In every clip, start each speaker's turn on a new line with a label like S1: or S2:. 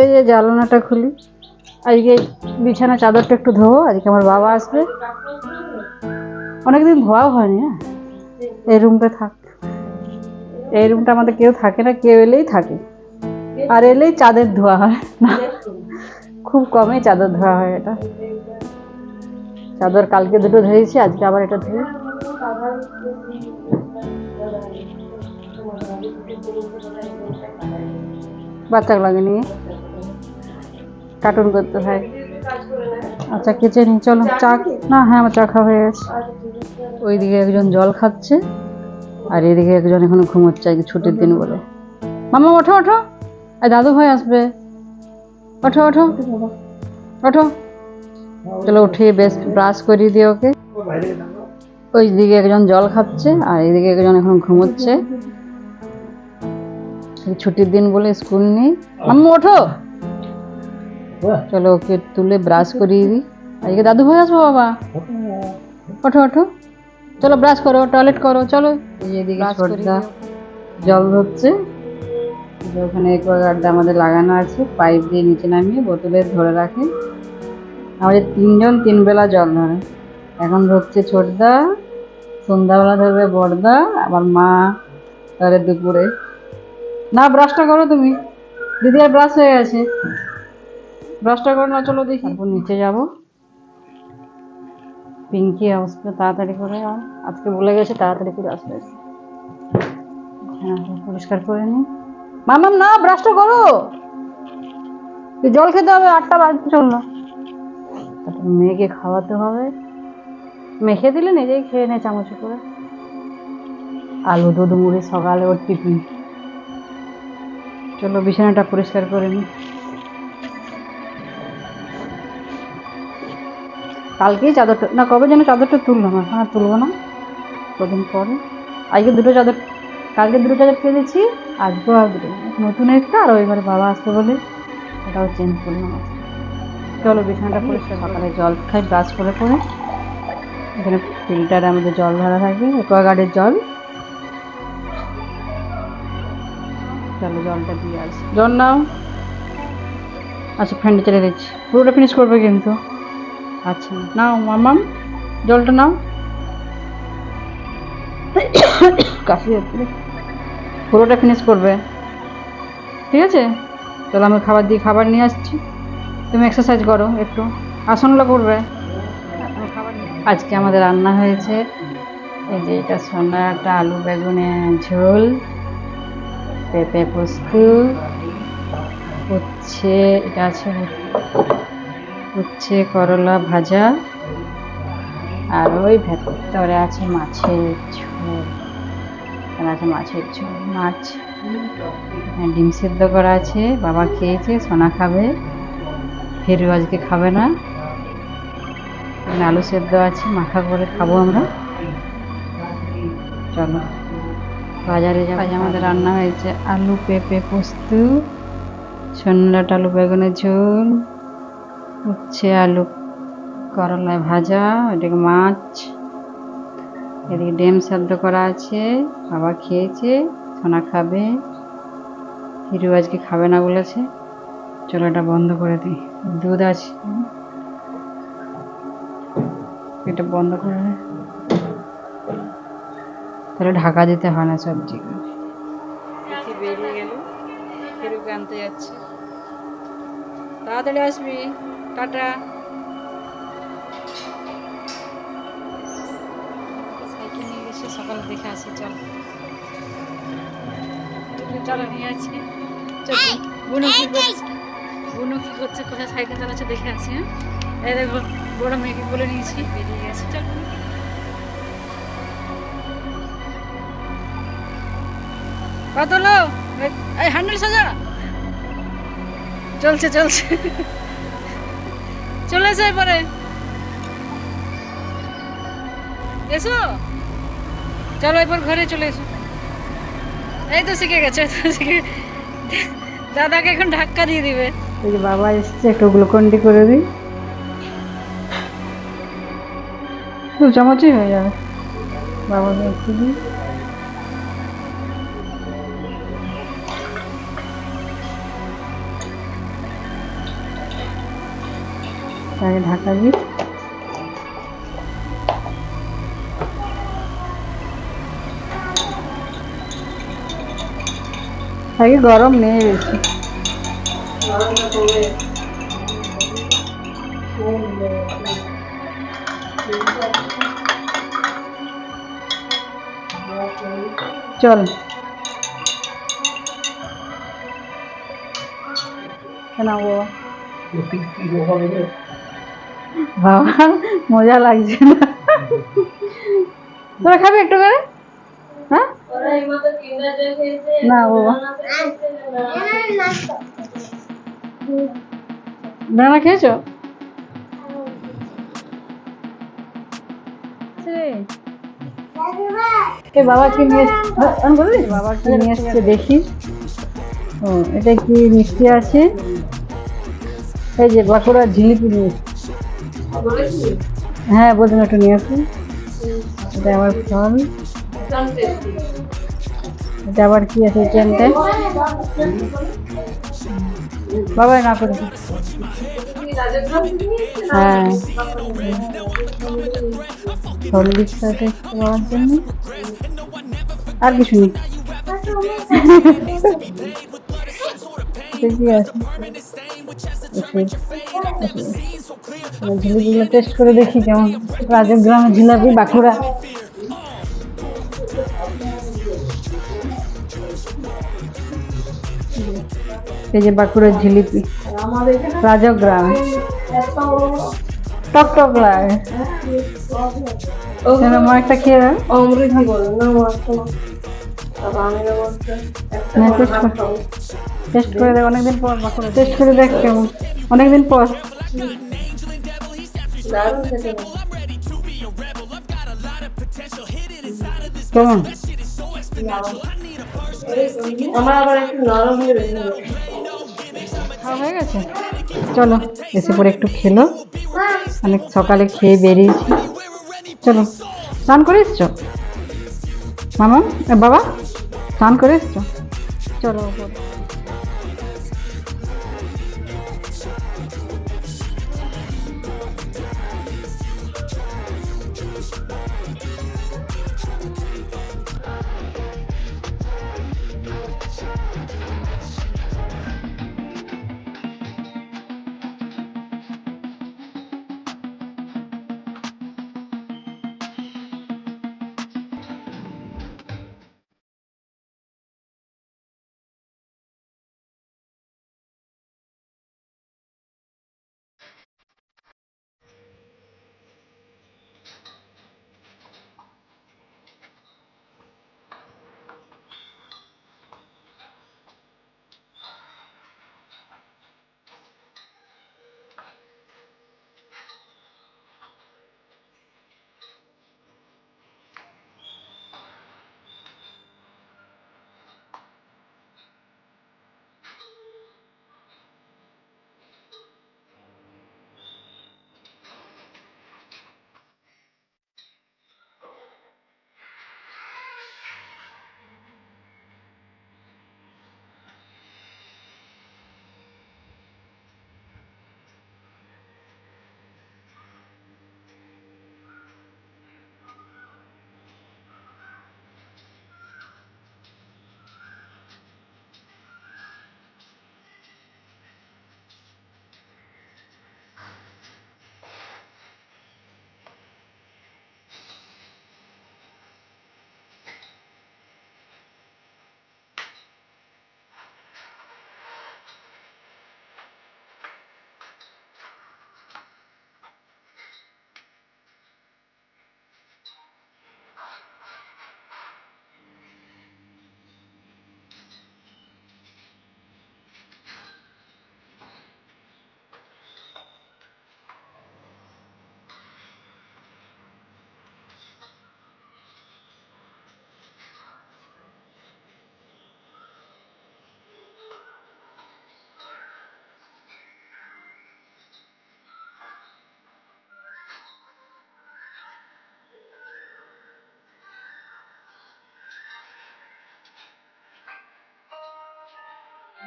S1: এই যে জানালাটা খুলি, আজকে বিছানা চাদরটা একটু ধোবো, আজকে আমার বাবা আসবে, অনেকদিন ধোয়াও হয়নি। হ্যাঁ, এই রুমটা থাক, এই রুমটা আমাদের কেউ থাকে না, কেউ এলেই থাকে, আর এলেই চাদর ধোয়া হয় না, খুব কমই চাদর ধোয়া হয়। এটা চাদর কালকে দুটো ধুয়েছি, আজকে আবার এটা ধুই। বাচ্চাগুলোকে নিয়ে কার্টুন করতে হয়। আচ্ছা কেচে নি, চলো। চা না, হ্যাঁ আমার চা খাওয়া হয়ে গেছে। ওইদিকে একজন জল খাচ্ছে, আর এদিকে একজন এখন ঘুমোচ্ছে, আজকে ছুটির দিন বলে। মামা ওঠো ওঠো, আর দাদু ভাই আসবে, ওঠো ওঠো ওঠো। চলো উঠিয়ে বেশ ব্রাশ করিয়ে দিও ওকে। ওই দিকে একজন জল খাচ্ছে, আর এইদিকে একজন এখন ঘুমোচ্ছে, ছুটির দিন বলে স্কুল নেই। মাম্মা ওঠো, চলো ওকে তুলে ব্রাশ করিয়ে দিই, আজকে দাদু ভাই আসবো। বাবা ওঠো ওঠো, চলো ব্রাশ করো, টয়লেট করো, চলো। এদিকে ছোটদা জল ধরছে, ওখানে অ্যাকোয়াগার্ডটা আমাদের লাগানো আছে, পাইপ দিয়ে নিচে নামিয়ে বোতলে ধরে রাখে। আমাদের 3 জন 3 বেলা জল ধরে। এখন ধরছে ছোটদা, সন্ধ্যাবেলা ধরবে বড়দা, আবার মা ধরে দুপুরে। না ব্রাশটা করো তুমি, দিদি আর ব্রাশ হয়ে গেছে, ব্রাশটা করো না। চলো দেখি, তারপর নিচে যাবো। পিঙ্কি আসবে তাড়াতাড়ি করে, আজকে বলে গেছে তাড়াতাড়ি করে আসবে। হ্যাঁ পরিষ্কার করে নি। মামাম না, ব্রাশটা করো, জল খেতে হবে, 8টা বাজতে চললো। তারপর মেয়েকে খাওয়াতে হবে, মেখে দিলে নিজেই খেয়ে নে চামচে করে। আলু দুধ মুড়ি সকালে ওর টিফিন। চলো বিছানাটা পরিষ্কার করে নি। কালকেই চাদরটা, না কবে যেন চাদরটা তুললাম, এখন আর তুলবো না, কদিন পরে। আজকে 2টো চাদর, কালকে 2টো চাদর পেয়েছি, আজকেও আর 2টো, নতুন একটা, আর ওইবারে বাবা আসবে বলে ওটাও চেঞ্জ করলাম। চলো বিছানাটা পরিষ্কার। সকালে জল খাই ব্রাশ করে করে, এখানে ফিল্টারে আমাদের জল ভরা থাকে, অ্যাকোয়াগার্ডের জল। চলো জলটা দিয়ে আসি, জল নাও। আচ্ছা ফ্যানটা চলে দিচ্ছি, পুরোটা ফিনিশ করবে কিন্তু। আচ্ছা নাও মামাম, জলটা নাও। কাশি হচ্ছে, পুরোটা ফিনিশ করবে, ঠিক আছে? চলো আমি খাবার নিয়ে আসছি, তুমি এক্সারসাইজ করো একটু, আসনগুলো করবে। আজকে আমাদের রান্না হয়েছে এই যে এটা সোনা, একটা আলু বেগুনের ঝোল, পেঁপে পোস্ত, উচ্ছে, এটা আছে উচ্ছে করলা ভাজা, আর ওই ভেতরে আছে মাছের ঝোল, মাছ, ডিম সেদ্ধ করা আছে, বাবা খেয়েছে, সোনা খাবে, ফেরু আজকে খাবে না। আলু সেদ্ধ আছে, মাখা করে খাবো আমরা। চলো বাজারে যাবো। আজ আমাদের রান্না হয়েছে আলু পেঁপে পোস্ত, ছোলাটা আলু বেগুনের ঝোল, উচ্ছে আলু করলায় ভাজা, এদিকে মাছ, এদিকে ডিম সেদ্ধ করা আছে, বাবা খেয়েছে, সোনা খাবে, হিরু আজকে খাবে না বলেছে। চলো এটা বন্ধ করে দিই, দুধ আছে, এটা বন্ধ করে দিই, তাহলে ঢাকা দিতে হয় না সবজি। বেরিয়ে গেল, হিরুকে আনতে যাচ্ছে, তাড়াতাড়ি আসবি, টাটা। সাইকেল নিয়ে গেছে, সকালে দেখে আসি, চল চলো নিয়ে আসি। বুনু কি করছে, কোথায় সাইকেল চালাচ্ছে দেখে আসি। হ্যাঁ এই দেখো, বড় মেয়েকে বলে নিয়েছি, বেরিয়ে গেছে, চল। কত লো, এই হ্যান্ডেল সাজা, চলছে চলে এসো, এবারে এসো, চলো এবার ঘরে চলে এসো। এই তো শিখে গেছে, দাদাকে এখন ধাক্কা দিয়ে দিবে। এই যে বাবা এসছে, একটু গ্লুকন্ডি করে দিই, দু চামচই হয়ে যাবে, বাবাকে একটু দিই। আগে ঢাকা দিই। আগে গরম নেই বেশি। চল না বাবা, মজা লাগছে না। তোরা খাবি একটু করে? হ্যাঁ না বাবা, দানা খেয়েছো? বাবা কি নিয়ে বাবা কি নিয়ে এসছে দেখি। ও, এটা কি মিষ্টি আছে? এই যে বাঁকুড়ার জিলিপি নিয়ে এসছে। হ্যাঁ বলছিলাম একটু নিয়ে আসুন। এটা আবার ফল। এটা আবার কি আছে চেনটা? বাবা না করে। হ্যাঁ, হরলিক্সটা একটু বাবার জন্য, আর কিছু নেই। কি আছে? ঝিলিপিগুলো টেস্ট করে দেখি কেমন। রাজগ্রামের জিলাপি, বাঁকুড়া। এই যে বাঁকুড়ার জিলিপি, রাজগ্রাম, টক টক লাগে। মা একটা খেয়ে দেন। অমৃতি বলে না, টেস্ট করে দেখ, অনেকদিন পর বাঁকুড়া টেস্ট করে দেখ কেমন, অনেকদিন পর। কেমন? আমার আবার একটু নরম হয়ে গেছে। চলো এসে পরে একটু খেলো, অনেক সকালে খেয়ে বেরিয়েছি। চলো স্নান করে এসছো মামা? বাবা স্নান করে এসছো? চলো।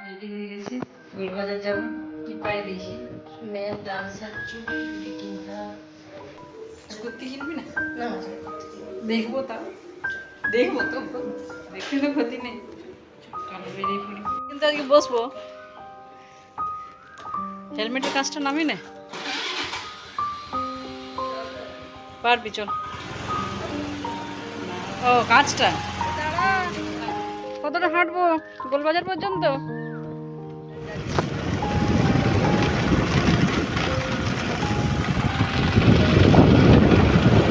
S1: রেডি হয়ে গেছি, ফুল বাজার যাবো। টিপাই দিয়েছি মেয়ের ডান্সার চুড়ি কিনতে করতে কিনবি না? না দেখবো তাও, দেখবো তো, দেখতে তো ক্ষতি নেই। চলো বেরিয়ে পড়ি, কিন্তু আজকে বসবো। হেলমেটের কাজটা নামি না, পারবি? চল। ও কাজটা কতটা হাঁটবো? গোলবাজার পর্যন্ত?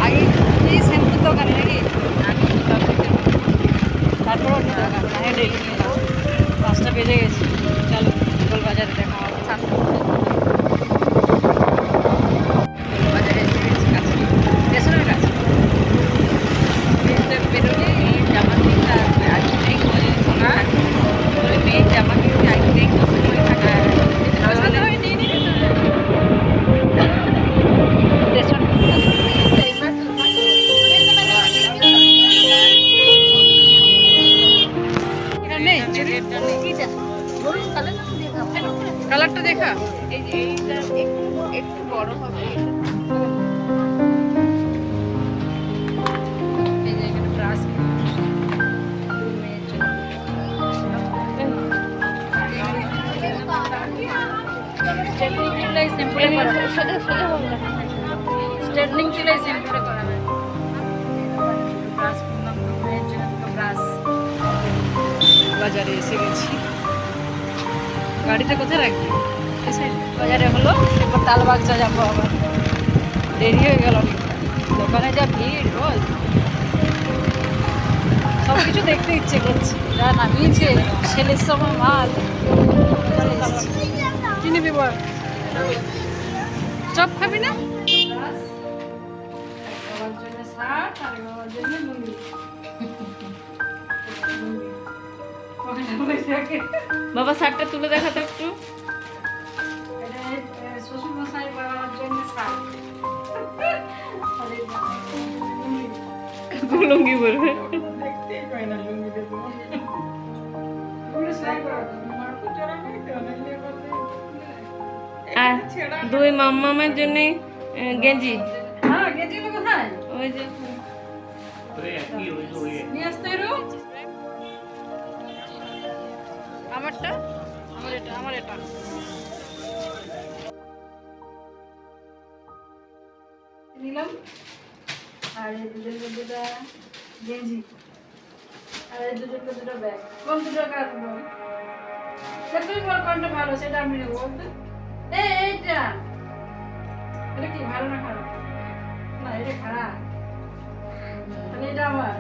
S1: আগে এই শ্যাম্পুর দোকানে নাকি? তারপর অন্য দোকান, হ্যাঁ ডেলি নিয়ে যাবো। 5টা বেজে গেছে, চলো গোলবাজারে দেখা হবে। গোলবাজারে এসে গেছি, কাছে স্টেশনের কাছে। বেরোলে জামা কিনতে আসবে, আগে নেই বলে মেয়ের জামা কিনতে আগে নেই সময় থাকা নিয়ে নিবি তো। স্টেশন কালারটা দেখা, এইটা একটু বড় হবে। এই যে এখানে ব্রাশ স্ট্রেটনিং চুলাই শ্যাম্পুটা করাবে। ব্রাশ কিনলাম মেয়ের জন্য, দুটো ব্রাশ। বাজারে এসে গেছি, গাড়িটা কোথায় রাখবি? বাজারে হলো, এরপর তালবাগজা যাবো আবার। দেরি হয়ে গেল অনেকটা, দোকানে যা ভিড় রোজ, সব কিছু দেখতে ইচ্ছে করছে। যা নামিয়েছে ছেলের সময় মাল। কি নিবি বল? চপ খাবি না? বাবার জন্য শার্ট আর বাবার জন্য লুঙ্গি। বাবা শার্টটা তুলে দেখাতো একটু। শ্বশুর মশাই বাবার জন্য শার্ট, লুঙ্গি বলবে।
S2: আর দুই মামামের জন্য গেঞ্জি।
S1: হ্যাঁ গেঞ্জিগুলো কোথায়?
S2: ওই যে
S1: নিয়ে আসতে এরো। আমারটা, আমার এটা নিলাম। আর এই দুজন দুটা গেঞ্জি, আর এই দুজন দুটো ব্যাগ। কোন দুটো কাটবো? তুই বল কোনটা ভালো, সেটা আমি নেবো। বলতে এইটা, এটা কি ভালো না খারাপ? না এটা খারাপ, তাহলে এটা আমার।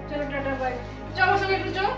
S1: চলো টাটা বাই। চলো সঙ্গে একটু চল।